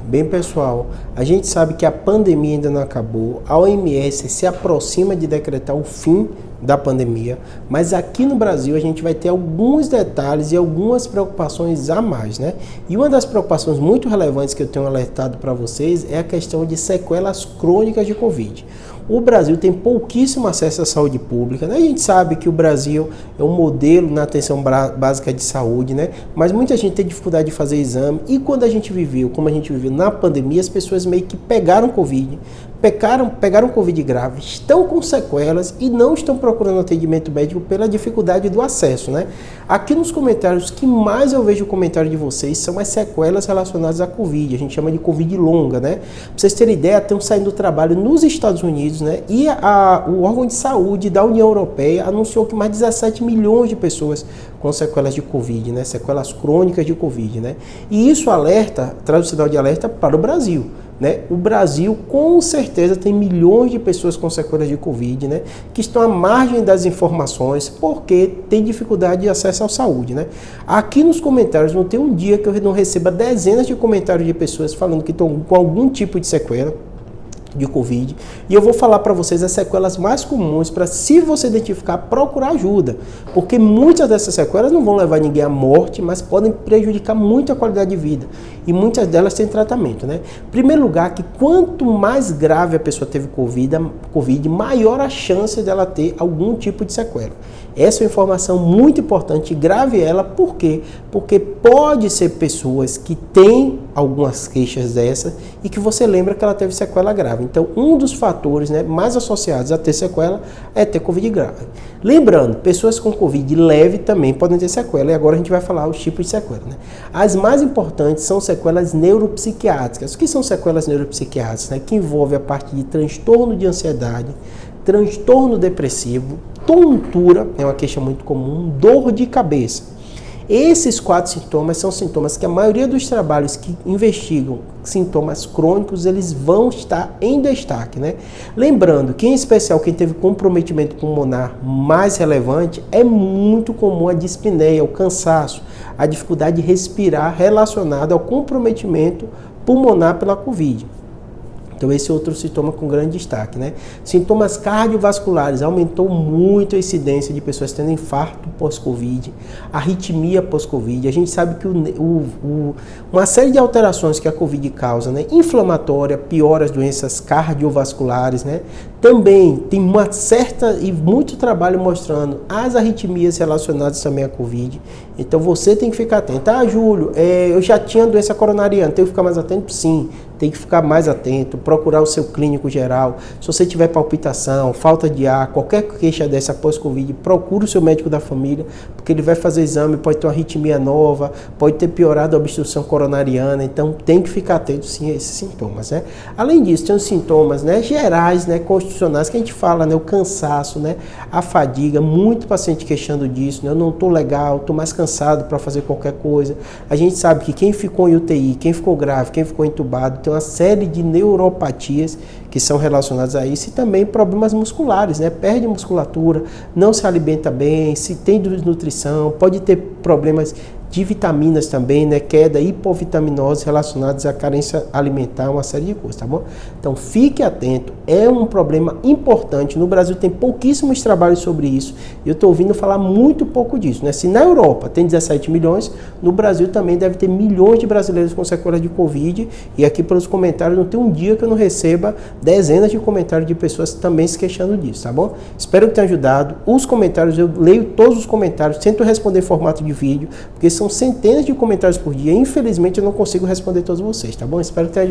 Bem, pessoal, a gente sabe que a pandemia ainda não acabou, a OMS se aproxima de decretar o fim da pandemia, mas aqui no Brasil a gente vai ter alguns detalhes e algumas preocupações a mais, né? E uma das preocupações muito relevantes que eu tenho alertado para vocês é a questão de sequelas crônicas de Covid. O Brasil tem pouquíssimo acesso à saúde pública, né? A gente sabe que o Brasil é um modelo na atenção básica de saúde, né? Mas muita gente tem dificuldade de fazer exame e quando a gente viveu, como a gente viveu na pandemia, as pessoas meio que pegaram Covid, pegaram Covid grave, estão com sequelas e não estão procurando atendimento médico pela dificuldade do acesso, né? Aqui nos comentários, o que mais eu vejo o comentário de vocês são as sequelas relacionadas à Covid, a gente chama de Covid longa, né? Pra vocês terem ideia, estão saindo do trabalho nos Estados Unidos, né? E o órgão de saúde da União Europeia anunciou que mais de 17 milhões de pessoas com sequelas de Covid, né? Sequelas crônicas de Covid, né? E isso traz o sinal de alerta para o Brasil. Né? O Brasil com certeza tem milhões de pessoas com sequelas de Covid, né? Que estão à margem das informações porque tem dificuldade de acesso à saúde, né? Aqui nos comentários não tem um dia que eu não receba dezenas de comentários de pessoas falando que estão com algum tipo de sequela de Covid, e eu vou falar para vocês as sequelas mais comuns para, se você identificar, procurar ajuda, porque muitas dessas sequelas não vão levar ninguém à morte, mas podem prejudicar muito a qualidade de vida, e muitas delas têm tratamento, né? Em primeiro lugar, que quanto mais grave a pessoa teve Covid, maior a chance dela ter algum tipo de sequela. Essa é uma informação muito importante, grave ela, por quê? Porque pode ser pessoas que têm algumas queixas dessas e que você lembra que ela teve sequela grave. Então, um dos fatores, né, mais associados a ter sequela é ter Covid grave. Lembrando, pessoas com Covid leve também podem ter sequela, e agora a gente vai falar os tipos de sequela, né? As mais importantes são sequelas neuropsiquiátricas. O que são sequelas neuropsiquiátricas? Né? Que envolve a parte de transtorno de ansiedade, transtorno depressivo, tontura, é uma queixa muito comum, dor de cabeça. Esses 4 sintomas são sintomas que a maioria dos trabalhos que investigam sintomas crônicos, eles vão estar em destaque, né? Lembrando que, em especial, quem teve comprometimento pulmonar mais relevante, é muito comum a dispneia, o cansaço, a dificuldade de respirar relacionada ao comprometimento pulmonar pela Covid. Então esse é outro sintoma com grande destaque, né? Sintomas cardiovasculares, aumentou muito a incidência de pessoas tendo infarto pós-Covid, arritmia pós-Covid. A gente sabe que uma série de alterações que a Covid causa, né? Inflamatória, piora as doenças cardiovasculares, né? Também tem uma certa e muito trabalho mostrando as arritmias relacionadas também à Covid. Então você tem que ficar atento. Ah, Júlio, eu já tinha doença coronariana, tenho que ficar mais atento? Sim, tem que ficar mais atento, procurar o seu clínico geral. Se você tiver palpitação, falta de ar, qualquer queixa dessa pós-Covid, procure o seu médico da família, porque ele vai fazer exame, pode ter uma arritmia nova, pode ter piorado a obstrução coronariana, então tem que ficar atento sim a esses sintomas, né? Além disso, tem os sintomas, né, gerais, né, constitucionais, que a gente fala, né, o cansaço, né, a fadiga, muito paciente queixando disso, né, eu não estou legal, estou mais cansado para fazer qualquer coisa. A gente sabe que quem ficou em UTI, quem ficou grave, quem ficou entubado, tem uma série de neuropatias que são relacionadas a isso e também problemas musculares, né? Perde musculatura, não se alimenta bem, se tem desnutrição, pode ter problemas de vitaminas também, né? Queda, hipovitaminose relacionados à carência alimentar, uma série de coisas, tá bom? Então fique atento, é um problema importante. No Brasil tem pouquíssimos trabalhos sobre isso e eu estou ouvindo falar muito pouco disso, né? Se na Europa tem 17 milhões, no Brasil também deve ter milhões de brasileiros com sequelas de Covid, e aqui pelos comentários não tem um dia que eu não receba dezenas de comentários de pessoas também se queixando disso, tá bom? Espero que tenha ajudado. Os comentários, eu leio todos os comentários, tento responder em formato de vídeo, porque são centenas de comentários por dia. Infelizmente eu não consigo responder todos vocês, tá bom? Espero que tenha ajudado.